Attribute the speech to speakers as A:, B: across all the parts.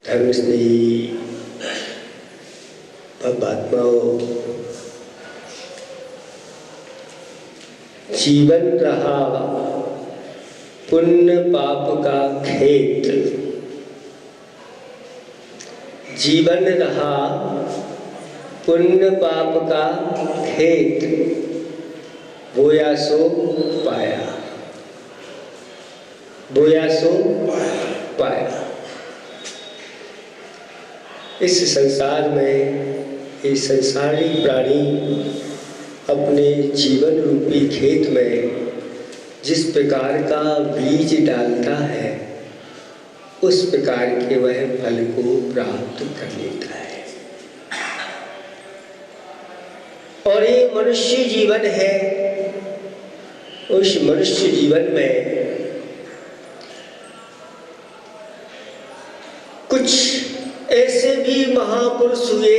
A: धर्मस्नेही भवात्माओं, जीवन रहा पुण्य पाप का खेत, जीवन रहा पुण्य पाप का खेत, बोया सो पाया, बोया सो पाया। इस संसार में ये संसारी प्राणी अपने जीवन रूपी खेत में जिस प्रकार का बीज डालता है उस प्रकार के वह फल को प्राप्त कर लेता है। और ये मनुष्य जीवन है, उस मनुष्य जीवन में कुछ ऐसे भी महापुरुष हुए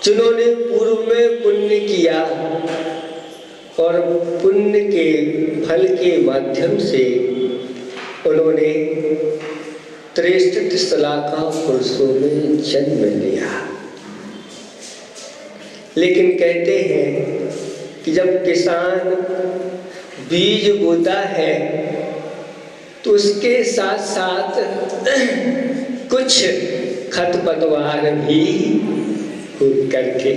A: जिन्होंने पूर्व में पुण्य किया और पुण्य के फल के माध्यम से उन्होंने त्रेष्ठ शलाका पुरुषों में जन्म लिया। लेकिन कहते हैं कि जब किसान बीज बोता है तो उसके साथ साथ कुछ खरपतवार भी करके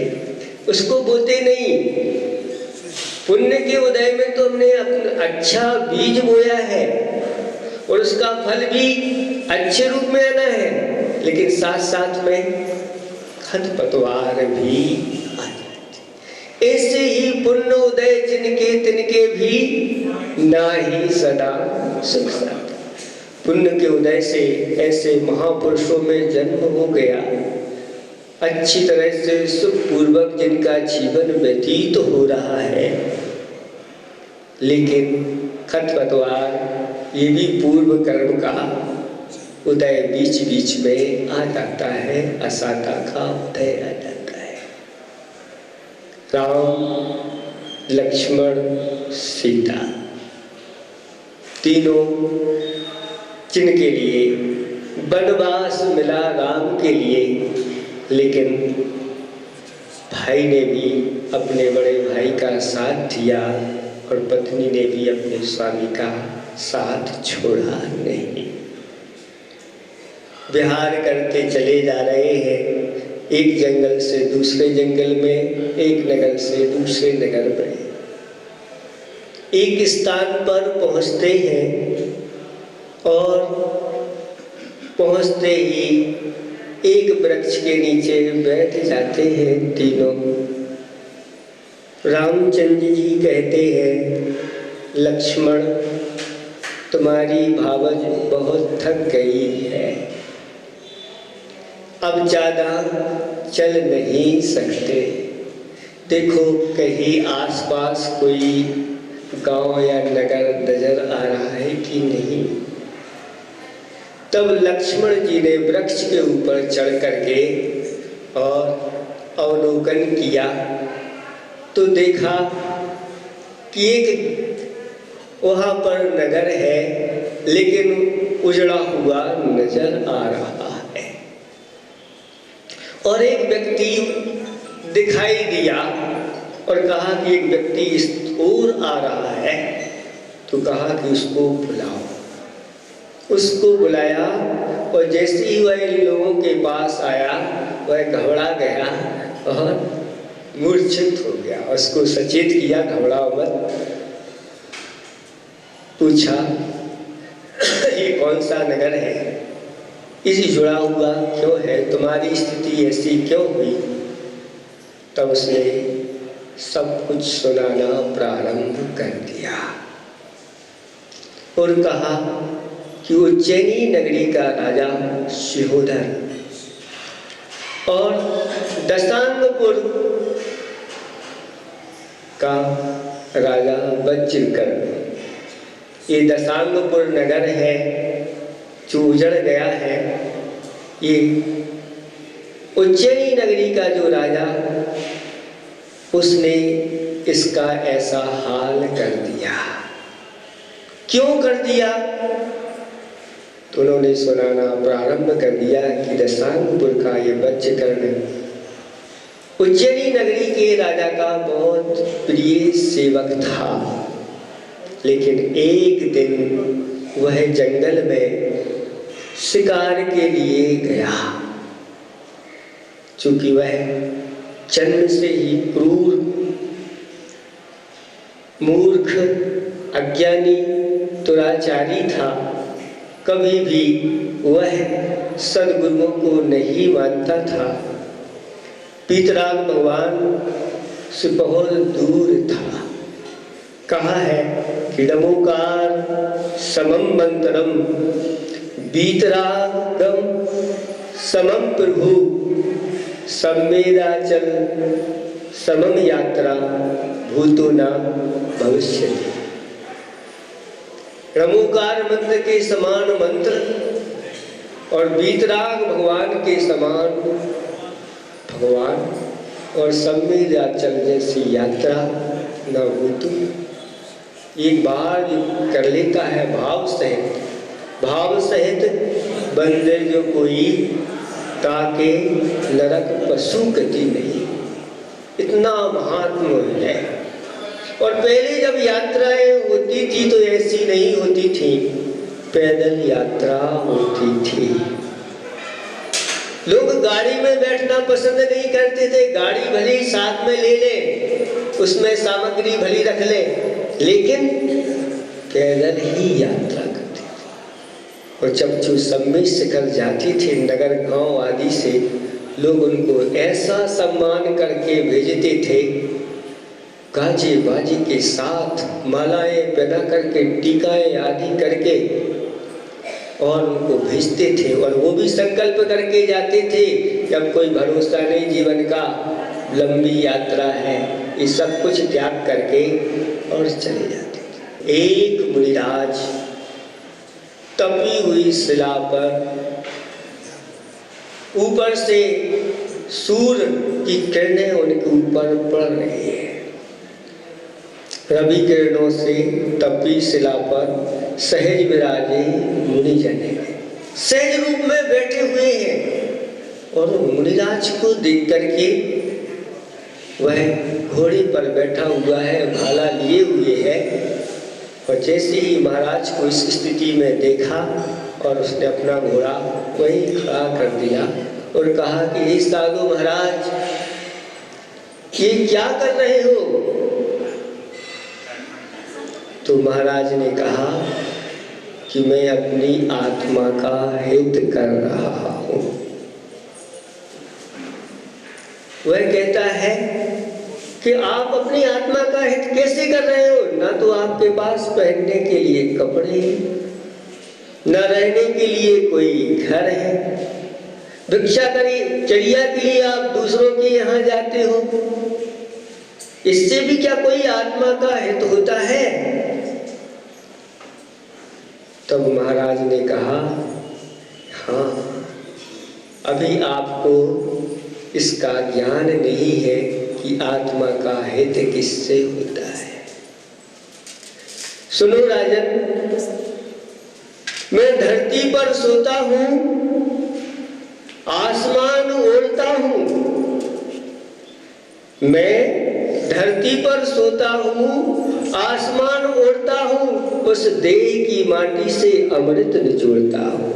A: उसको बोते नहीं। पुण्य के उदय में तो हमने अपना अच्छा बीज बोया है और उसका फल भी अच्छे रूप में आना है, लेकिन साथ साथ में खरपतवार भी आ जाते। ऐसे ही पुण्य उदय जिनके तिनके भी नाही सदा सुख साथ। पुण्य के उदय से ऐसे महापुरुषों में जन्म हो गया, अच्छी तरह से सुखपूर्वक जिनका जीवन व्यतीत हो रहा है, लेकिन खरपतवार ये भी पूर्व कर्म का उदय बीच बीच में आ जाता है, असाता का उदय आ जाता है। राम लक्ष्मण सीता तीनों जिनके लिए वनवास मिला राम के लिए, लेकिन भाई ने भी अपने बड़े भाई का साथ दिया और पत्नी ने भी अपने स्वामी का साथ छोड़ा नहीं। विहार करते चले जा रहे हैं, एक जंगल से दूसरे जंगल में, एक नगर से दूसरे नगर में। एक स्थान पर पहुंचते हैं और पहुंचते ही एक वृक्ष के नीचे बैठ जाते हैं तीनों। रामचंद्र जी कहते हैं, लक्ष्मण तुम्हारी भावज बहुत थक गई है, अब ज्यादा चल नहीं सकते। देखो कहीं आसपास कोई गांव या नगर नजर आ रहा है कि नहीं। तब लक्ष्मण जी ने वृक्ष के ऊपर चढ़ करके और अवलोकन किया तो देखा कि एक वहाँ पर नगर है, लेकिन उजड़ा हुआ नजर आ रहा है और एक व्यक्ति दिखाई दिया और कहा कि एक व्यक्ति इस ओर आ रहा है, तो कहा कि उसको बुलाओ। उसको बुलाया और जैसे ही वह लोगों के पास आया वह घबरा गया और मूर्छित हो गया। उसको सचेत किया, घबराओ मत। पूछा ये कौन सा नगर है, इसी जुड़ा हुआ क्यों है, तुम्हारी स्थिति ऐसी क्यों हुई। तब उसने सब कुछ सुनाना प्रारंभ कर दिया और कहा कि उज्जैनी नगरी का राजा शिहोधर और दशांगपुर का राजा वज्रकर्ण, ये दशांगपुर नगर है जो उजड़ गया है, ये उज्जैनी नगरी का जो राजा उसने इसका ऐसा हाल कर दिया। क्यों कर दिया? तो उन्होंने सुनाना प्रारंभ कर दिया कि दशांगपुर का ये वज्रकर्ण उज्जैनी नगरी के राजा का बहुत प्रिय सेवक था। लेकिन एक दिन वह जंगल में शिकार के लिए गया। चूंकि वह जन्म से ही क्रूर, मूर्ख, अज्ञानी, दुराचारी था, कभी भी वह सद्गुरुओं को नहीं मानता था, वीतराग भगवान से बहुत दूर था। कहा है कि नमोकार समम मंत्रम वीतरागम समम प्रभु सम्मेदाचल समम यात्रा भूतो न भविष्यति। नमोकार मंत्र के समान मंत्र और वीतराग भगवान के समान भगवान और सम्मेदाचल जैसी यात्रा न भूतु। एक बार कर लेता है भाव सहित बंदे जो कोई ताके नरक पशु गति नहीं, इतना महात्मा है। और पहले जब यात्राएं होती थी तो ऐसी नहीं होती थी, पैदल यात्रा होती थी। लोग गाड़ी में बैठना पसंद नहीं करते थे। गाड़ी भले ही साथ में ले ले, उसमें सामग्री भली रख ले, लेकिन पैदल ही यात्रा करते थे। और जब जो सम्मेद शिखर जाती थी नगर गांव आदि से, लोग उनको ऐसा सम्मान करके भेजते थे, गाजे बाजी के साथ मालाएं पहना करके, टीकाएं आदि करके, और उनको भेजते थे। और वो भी संकल्प करके जाते थे कि अब कोई भरोसा नहीं जीवन का, लंबी यात्रा है, ये सब कुछ त्याग करके और चले जाते थे। एक मुनिराज तपी हुई शिला पर ऊपर से सूर्य की किरणें उनके ऊपर पड़ रही है। रवि किरणों से तपी शिला पर सहज विराजे मुनिजन सहज रूप में बैठे हुए हैं। और मुनिराज को देख करके वह घोड़े पर बैठा हुआ है, भाला लिए हुए है। और जैसे ही महाराज को इस स्थिति में देखा और उसने अपना घोड़ा वहीं खड़ा कर दिया और कहा कि हे साधु महाराज, ये क्या कर रहे हो? तो महाराज ने कहा कि मैं अपनी आत्मा का हित कर रहा हूं। वह कहता है कि आप अपनी आत्मा का हित कैसे कर रहे हो? ना तो आपके पास पहनने के लिए कपड़े, न रहने के लिए कोई घर है, भिक्षा चर्या के लिए आप दूसरों के यहाँ जाते हो। इससे भी क्या कोई आत्मा का हित होता है? तब महाराज ने कहा, हाँ, अभी आपको इसका ज्ञान नहीं है कि आत्मा का हित किससे होता है। सुनो राजन, मैं धरती पर सोता हूं, आसमान ओढ़ता हूं। मैं धरती पर सोता हूं, आसमान ओढ़ता हूं, उस देह की माटी से अमृत निचोड़ता हूं।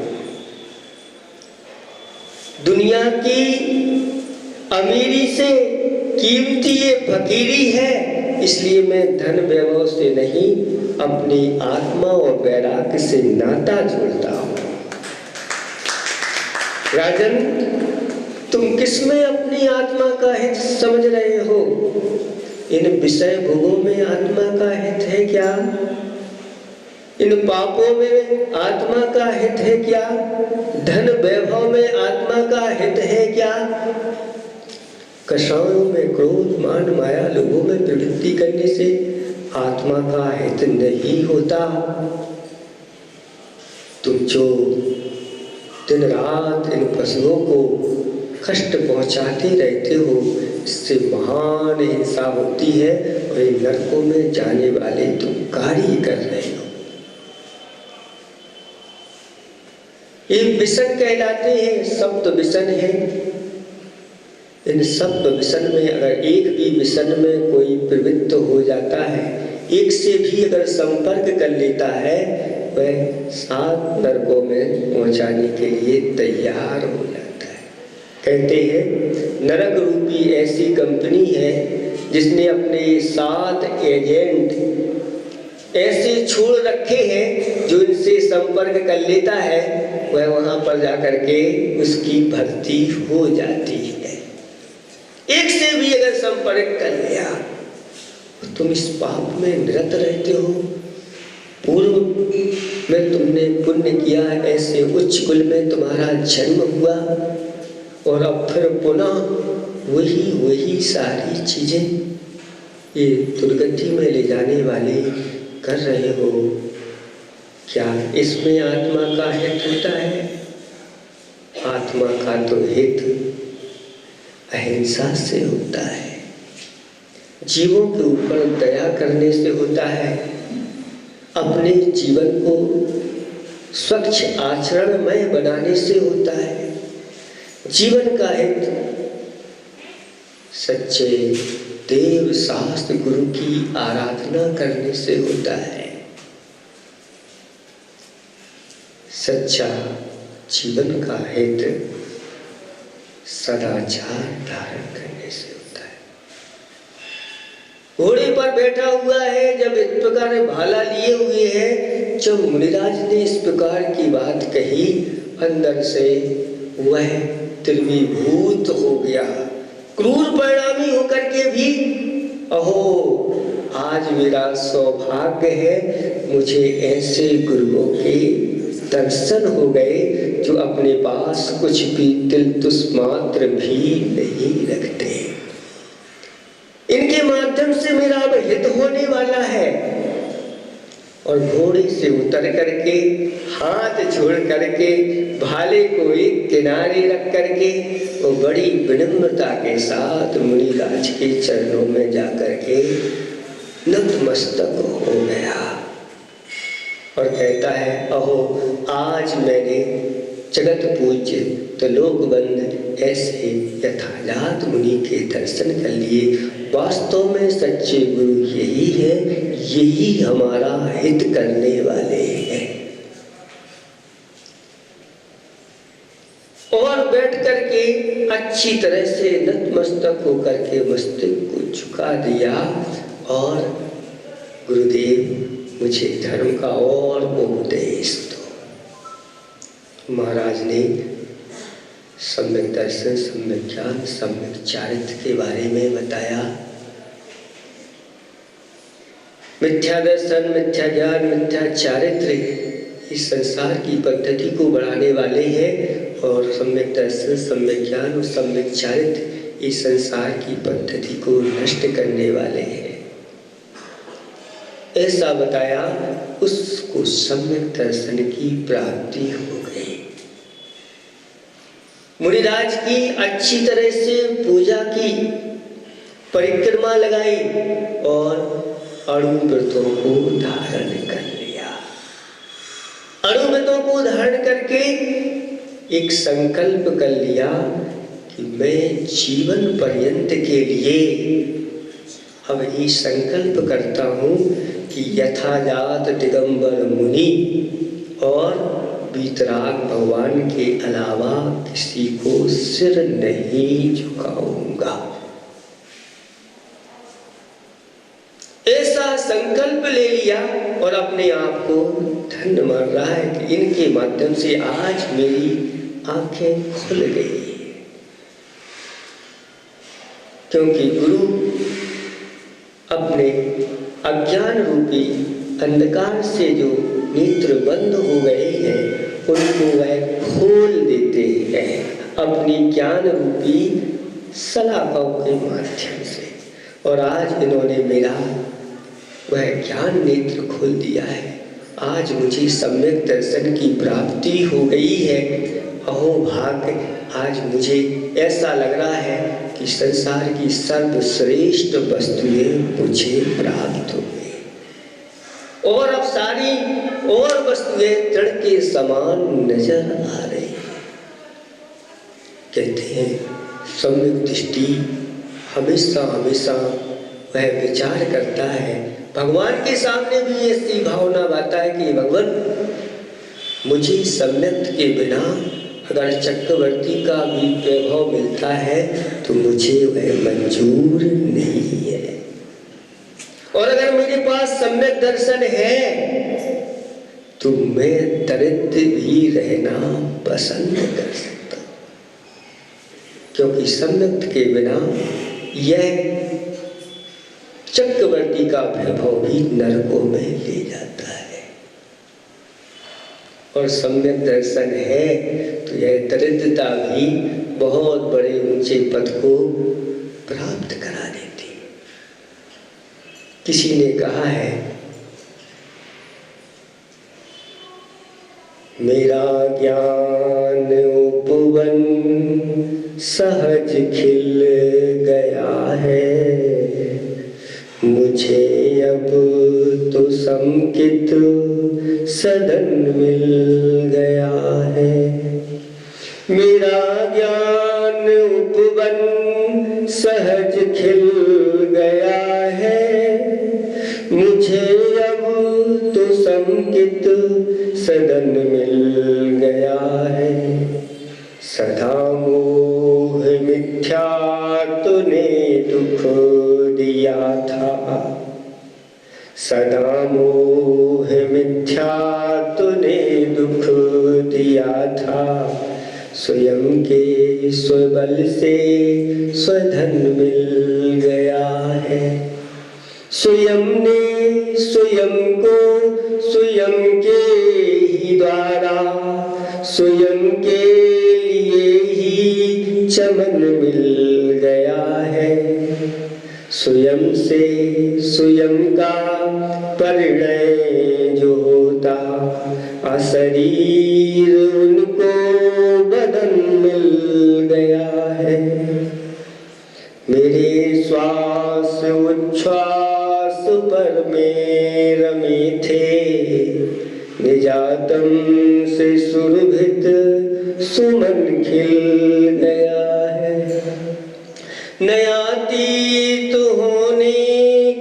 A: दुनिया की अमीरी से कीमती ये फकीरी है, इसलिए मैं धन वैभव से नहीं, अपनी आत्मा और वैराग्य से नाता जोड़ता हूं। राजन, तुम किसमें अपनी आत्मा का हित समझ रहे हो? इन विषय भोगों में आत्मा का हित है क्या? इन पापों में आत्मा का हित है क्या? धन वैभव में आत्मा का हित है क्या? कषायों में क्रोध, मान, माया, लोगों में प्रवृत्ति करने से आत्मा का हित नहीं होता। तुम जो दिन रात इन पशुओं को कष्ट पहुंचाते रहते हो, इससे महान हिंसा होती है और इन नरकों में जाने वाले तुम कार्य कर रहे हो। ये विषण कहलाते हैं, सप्त विषण है। इन सप्त विषण में अगर एक भी विषण में कोई प्रवृत्त हो जाता है, एक से भी अगर संपर्क कर लेता है, वह 7 नरकों में पहुंचाने के लिए तैयार हो जाता है। कहते हैं नरक रूपी ऐसी कंपनी है जिसने अपने 7 एजेंट ऐसे छोड़ रखे हैं, जो इनसे संपर्क कर लेता है वह वहां पर जाकर के उसकी भर्ती हो जाती है। एक से भी अगर संपर्क कर लिया तो तुम इस पाप में निरत रहते हो। पूर्व में तुमने पुण्य किया, ऐसे उच्च कुल में तुम्हारा जन्म हुआ, और अब फिर पुनः वही सारी चीजें ये दुर्गति में ले जाने वाले कर रहे हो। क्या इसमें आत्मा का हित होता है? आत्मा का तो हित अहिंसा से होता है, जीवों के ऊपर दया करने से होता है, अपने जीवन को स्वच्छ आचरणमय बनाने से होता है। जीवन का हित सच्चे देव शास्त्र गुरु की आराधना करने से होता है। सच्चा जीवन का हित सदाचार धारण करने से होता है। घोड़े पर बैठा हुआ है, जब इस प्रकार भाला लिए हुए है, जब मुनिराज ने इस प्रकार की बात कही, अंदर से वह त्रिभूत हो गया। क्रूर परिणामी होकर के भी अहो आज मेरा सौभाग्य है, मुझे ऐसे गुरुओं के दर्शन हो गए जो अपने पास कुछ भी तिलतुस मात्र भी नहीं रखते। इनके माध्यम से मेरा अब हित होने वाला है। और घोड़े से उतर करके हाथ जोड़ करके भाले को एक किनारे रख करके वो बड़ी विनम्रता के साथ मुनिराज के चरणों में जाकर के नतमस्तक हो गया और कहता है, अहो आज मैंने जगत पूज्य त्रिलोकबंद ऐसे यथाजात मुनि के दर्शन कर लिए। वास्तव में सच्चे गुरु यही है, यही हमारा हित करने वाले हैं। और बैठ करके अच्छी तरह से नतमस्तक होकर के मस्तक को झुका दिया और गुरुदेव मुझे धर्म का और उपदेश दो। महाराज ने सम्यक दर्शन, सम्यक ज्ञान, सम्यक चारित्र के बारे में बताया। मिथ्या दर्शन, मिथ्या ज्ञान, मिथ्या चारित्र इस संसार की पद्धति को बढ़ाने वाले हैं और सम्यक दर्शन, सम्यक ज्ञान और सम्यक चारित्र इस संसार की पद्धति को नष्ट करने वाले हैं। ऐसा बताया, उसको सम्यक दर्शन की प्राप्ति हो गई। मुनिराज की अच्छी तरह से पूजा की, परिक्रमा लगाई और अणुव्रतों को धारण कर लिया। अणुव्रतों को धारण करके एक संकल्प कर लिया कि मैं जीवन पर्यंत के लिए अब ये संकल्प करता हूँ कि यथाजात दिगंबर मुनि और वीतराग भगवान के अलावा किसी को सिर नहीं झुकाऊंगा। ऐसा संकल्प ले लिया और अपने आप को धन्य मान रहा है कि इनके माध्यम से आज मेरी आंखें खुल गई। क्योंकि गुरु अपने अज्ञान रूपी अंधकार से जो नेत्र बंद हो गए हैं उनको वह खोल देते हैं अपनी ज्ञान रूपी सलाखों के माध्यम से। और आज इन्होंने मेरा वह ज्ञान नेत्र खोल दिया है। आज मुझे सम्यक दर्शन की प्राप्ति हो गई है। अहो भाग्य, आज मुझे ऐसा लग रहा है कि संसार की सर्वश्रेष्ठ वस्तुएं मुझे प्राप्त हो गई। और अब सारी और वस्तुएं तृण के समान नजर आ रही है। कहते हैं सम्यक दृष्टि हमेशा हमेशा वह विचार करता है। भगवान के सामने भी ऐसी भावना आता है कि भगवान, मुझे सम्यक के बिना अगर चक्रवर्ती का भी वैभव मिलता है तो मुझे वह मंजूर नहीं है, और अगर मेरे पास सम्यक दर्शन है तो मैं दरिद्र भी रहना पसंद कर सकता हूं, क्योंकि सम्यक के बिना यह चक्रवर्ती का वैभव भी नरकों में ले जाता है। और सम्यक दर्शन है तो यह दरिद्रता भी बहुत बड़े ऊंचे पद को प्राप्त करा देती। किसी ने कहा है, मेरा ज्ञान उपवन सहज खिल गया है, मुझे अब तो समकित सदन मिल गया है। मेरा ज्ञान उपवन सहज खिल गया है, मुझे अब तो समकित सदन मिल गया है। सदा मोह मिथ्या तूने दुख दिया था, सदा मोह मिथ्या तूने दुख दिया था, स्वयं के स्वबल से स्वधन मिल गया है। स्वयं ने स्वयं को स्वयं के ही द्वारा स्वयं के लिए ही चमन मिल गया है। स्वयं से स्वयं का परिणय जो होता, अशरीर उनको बदन मिल गया है। मेरे श्वास उच्छ्वास पर में रमे थे, निजातम से सुरभित सुमन खिल गया है। नयातीत होने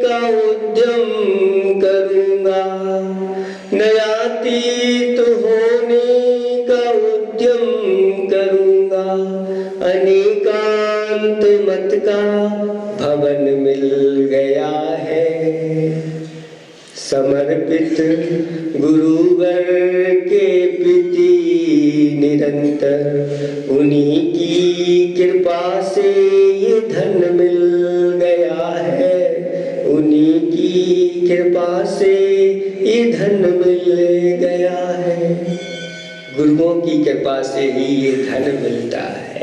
A: का उद्यम करूँगा, नयातीत होने का उद्यम करूँगा, अनेकांत मत का भवन मिल गया है। समर्पित गुरुवर के प्रति निरंतर, उन्हीं की कृपा से ये धन मिल गया है, उन्हीं की कृपा से ये धन मिल गया है। गुरुओं की कृपा से ही ये धन मिलता है।